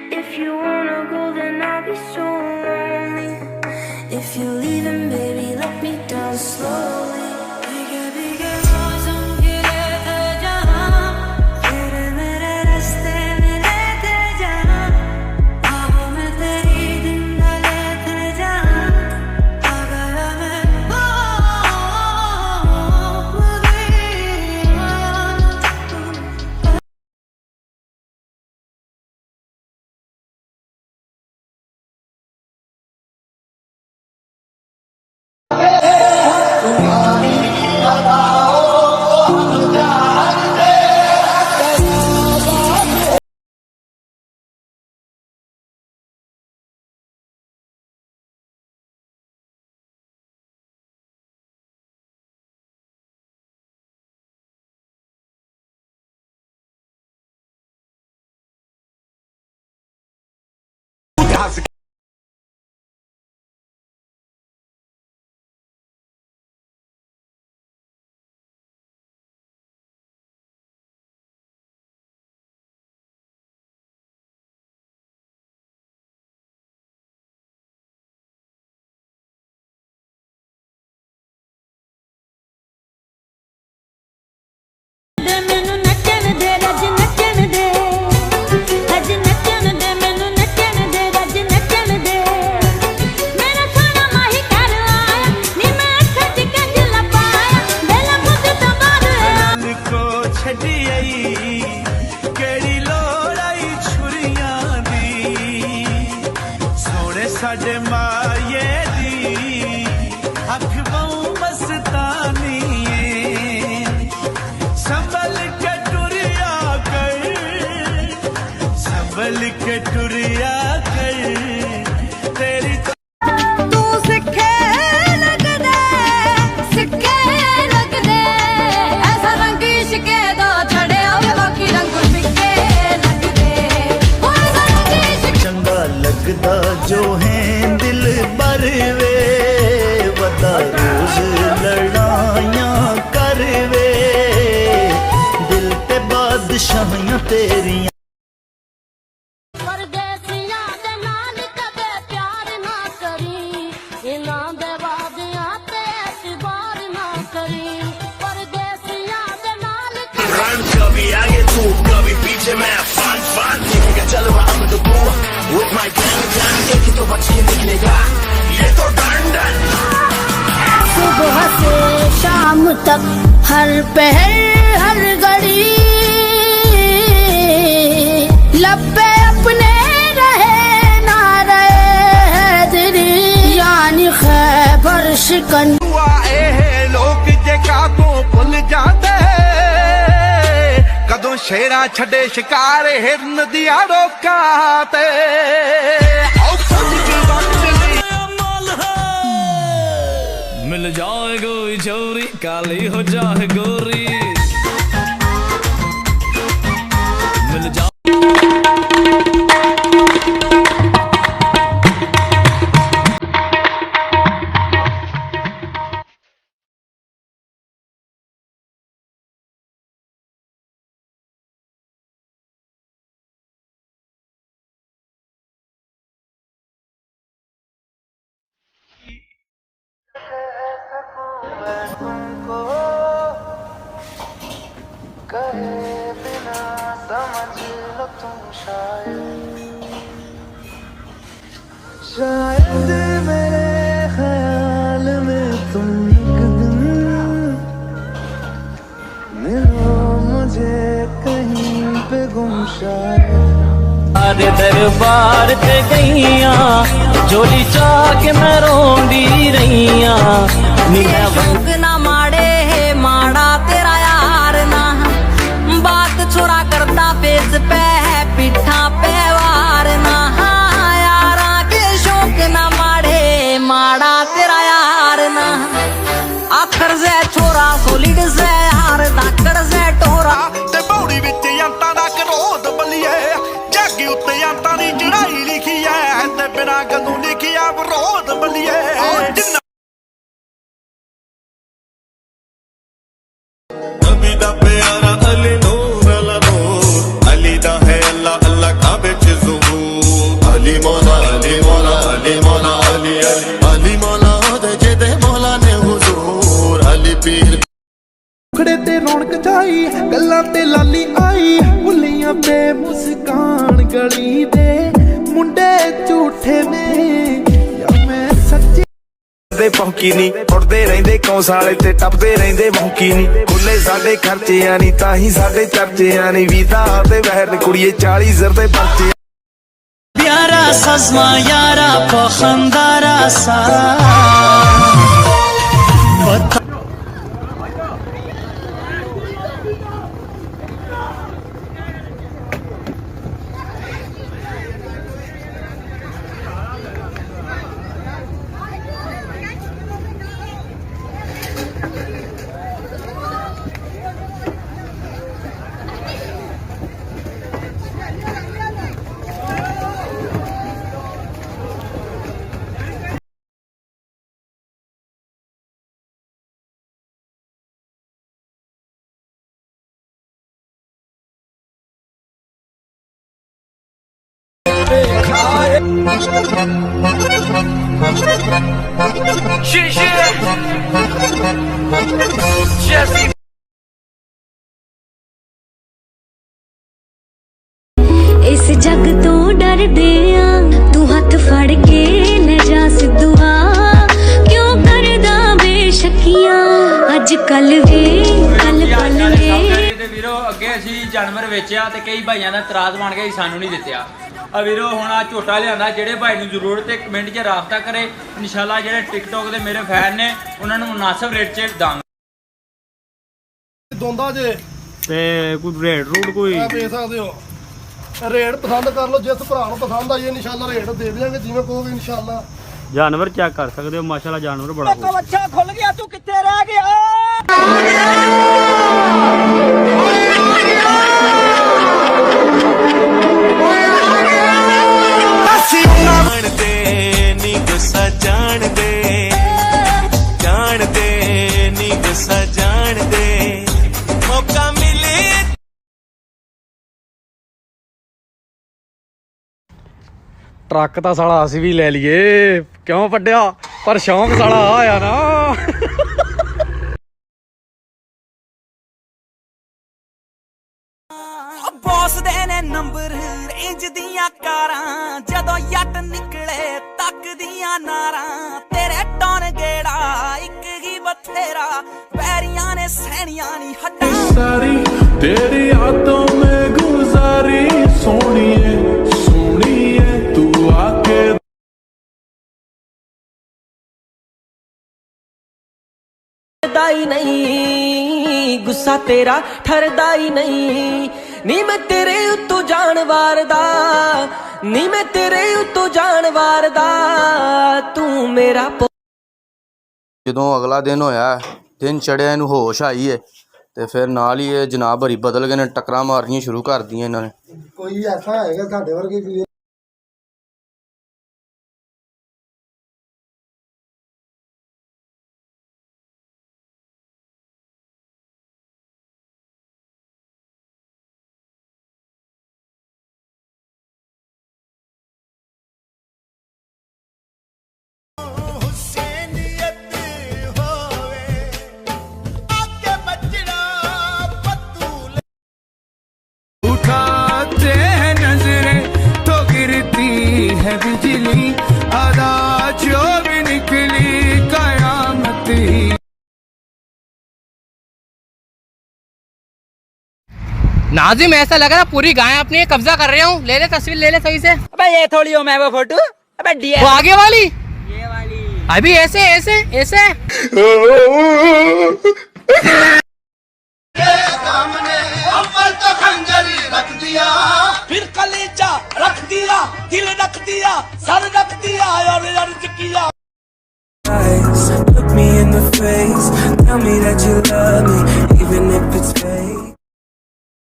If you wanna go, then I'll be so lonely. If you're leaving, baby, let me down slowly. भीगे भीगे मौसम गिरे थे जहाँ, तेरे मेरे रास्ते मिले थे जहाँ, ख्वाबों में तेरी दिन ढले थे जहाँ, आ गया मैं हो गई। साडे माये दी अख बहु मस्तानी संभल के टुरिया कर, संभल के टुरिया कर तेरी तू सिक्के लग दे ऐसा रंग इश्के दा छड़े आवे बाकी रंग फिक्के लग दे, ऐसा रंग इश्क चंगा लगदा जो है दिल बर वे वदा रोज लड़ाइयां कर वे दिल ते बादशाहियां तेरियां। परदेसियां दे नाल कदे प्यार ना करी, इना दे वादियां ते एतबार ना करी, परदेसियां दे नाल कभी आगे तू कभी पीछे मैं फान फान ठीक चल रहा I'm the boo with my gang एक ही तो बच के निकलेगा ये तो डंडन। सुबह से शाम तक हर पहर हर घड़ी लब पे अपने रहे ना रहे दिली, यानी खैबर शिकन आए हैं लोग जेका को भुल जाते कदों शेरा छड़े शिकार हिरन दिया रोका ते मिल जाए कोई चोरी काली हो जाए गोरी, मिल जाए तुमको कहे बिना समझ लो तुम शायद मेरे ख्याल में तुम एक दिन मिलो मुझे कहीं पे गुम शायद दरबार ते गईया जोली चाक मैं रोंदी रहीया शौक ना माड़े है माड़ा तेरा यार ना, बात छोरा करता पेज पे है पिठा पे वार ना, यारा के शौक ना माड़े माड़ा तेरा यार ना, आखर से छोरा सोलिड से यार दाकड़ से टोरा ते बौड़ी विच यंता दा करोध बलिए जागी उत्ते यंता दी चढ़ाई लिखी है ते बिना गंदू लिखिया विरोध बलिए नबी दा प्यारा अली नूर अला नूर अली दा है अल्लाह अल्लाह काबे च ज़ुहूर ਰੌਣਕ ਛਾਈ ਗੱਲਾਂ ਤੇ ਲਾਲੀ ਆਈ ਭੁੱਲੀਆਂ ਬੇਮੁਸਕਾਨ ਗਲੀ ਦੇ ਮੁੰਡੇ ਝੂਠੇ ਨੇ ਜਾਂ ਮੈਂ ਸੱਚੀ ਦੇ ਪੌਂਕੀ ਨਹੀਂ ਉੜਦੇ ਰਹਿੰਦੇ ਕੌਂਸਾਲੇ ਤੇ ਟੱਪਦੇ ਰਹਿੰਦੇ ਮੌਂਕੀ ਨਹੀਂ ਖੁੱਲੇ ਸਾਡੇ ਖਰਚਿਆਂ ਨਹੀਂ ਤਾਂ ਹੀ ਸਾਡੇ ਚਰਚਿਆਂ ਨਹੀਂ ਵੀਦਾ ਤੇ ਬਹਿਰ ਕੁੜੀਏ 40 ਜ਼ਰ ਦੇ ਪਰਚੇ प्यारा सजमा यारा पखंदारा सा इस जग तो डरदे आ तू हथ फड़ के ले जा सिद्धूआ क्यों करदा बेशकियां अज कल वे कल पल वे ਤੇ ਵੀਰੋ ਅੱਗੇ ਅਸੀਂ ਜਾਨਵਰ ਵੇਚਿਆ ਤੇ ਕਈ ਭਾਈਆਂ ਦਾ ਇਤਰਾਜ਼ ਬਣ ਗਿਆ ਸਾਨੂੰ ਨਹੀਂ ਦਿੱਤਿਆ ਆ ਵੀਰੋ ਹੁਣ ਆ ਝੋਟਾ ਲਿਆਂਦਾ ਜਿਹੜੇ ਭਾਈ ਨੂੰ ਜ਼ਰੂਰਤ ਹੈ ਕਮੈਂਟ 'ਚ ਰਾਬਤਾ ਕਰੇ ਇਨਸ਼ਾਅੱਲਾ ਜਿਹੜੇ ਟਿਕਟੌਕ ਦੇ ਮੇਰੇ ਫੈਨ ਨੇ ਉਹਨਾਂ ਨੂੰ ਮੁਨਾਸਬ ਰੇਟ 'ਚ ਦਾਂਗੇ ਦੋਂਦਾ ਜੇ ਤੇ ਕੋਈ ਰੇਟ ਰੂਟ ਕੋਈ ਵੇਚ ਸਕਦੇ ਹੋ ਰੇਟ ਪਸੰਦ ਕਰ ਲਓ ਜਿਸ ਭਰਾ ਨੂੰ ਪਸੰਦ ਆਈ ਇਨਸ਼ਾਅੱਲਾ ਰੇਟ ਦੇ ਦਿਆਂਗੇ ਜਿਵੇਂ ਕਹੋਗੇ ਇਨਸ਼ਾਅੱਲਾ ਜਾਨਵਰ ਚੈੱਕ ਕਰ ਸਕਦੇ ਹੋ ਮਾਸ਼ਾਅੱਲਾ ਜਾਨਵਰ ਬੜਾ ਖੂਬ अच्छा खुल गया तू कितने रह गया ਜਾਣਦੇ ਨੀ ਗੁੱਸਾ ਜਾਣਦੇ ਨੀ ਗੁੱਸਾ ਜਾਣਦੇ ਮੌਕਾ ਮਿਲੇ ਟਰੱਕ ਤਾਂ ਸਾਲਾ ਅਸੀਂ ਵੀ ਲੈ ਲਈਏ ਕਿਉਂ ਵੱਡਿਆ ਪਰ ਸ਼ੌਂਕ ਸਾਲਾ ਆਇਆ ਨਾ ਬੌਸ ਦੇ ਨੇ ਨੰਬਰ ਰੇਂਜ ਦੀਆਂ ਕਾਰਾਂ ਜਦੋਂ ਜੱਟ ਨਿਕਲੇ ਤੱਕਦੀਆਂ ਨਾਰਾਂ ਤੇਰੇ ਟੌਨ ਗੇੜਾ ਇੱਕ ਹੀ ਬਥੇਰਾ ਪੈਰੀਆਂ ਨੇ ਸੈਣੀਆਂ ਨਹੀਂ ਹੱਡਾਂ सारी तेरी यादों में गुजारी सोनिए तू आके दाई नहीं गुस्सा तेरा ठरदा ही नहीं नी मैं तेरे उत्तों जानवर दा नी मैं तेरे उत्तों जानवर दा तू मेरा ਜਦੋਂ ਅਗਲਾ ਦਿਨ ਹੋਇਆ ਦਿਨ ਚੜਿਆ ਇਹਨੂੰ ਹੋਸ਼ ਆਈ ਏ ਤੇ ਫਿਰ ਨਾਲ ਹੀ ਇਹ ਜਨਾਬ ਹਰੀ ਬਦਲ ਗਏ ਨੇ ਟੱਕਰਾਂ ਮਾਰਨੀਆਂ ਸ਼ੁਰੂ ਕਰ ਦਿੱਤੀਆਂ ਇਹਨਾਂ ਨੇ ਕੋਈ ਐਸਾ ਹੈਗਾ ਸਾਡੇ ਵਰਗੇ ਵੀ है बिजली आधा जो भी निकली कयामत ही नाजिम ऐसा लग रहा पूरी गाय अपनी कब्जा कर रहे हूँ ले ले तस्वीर ले ले सही से अबे ये थोड़ी हो मैं वो फोटो अबे डीए वो आगे वाली ये वाली अभी ऐसे ऐसे ऐसे फिर कलेजा रख दिया दिल रख दिया सर रख दिया और अर्ज किया Look me in the face, tell me that you love me, even if it's fake.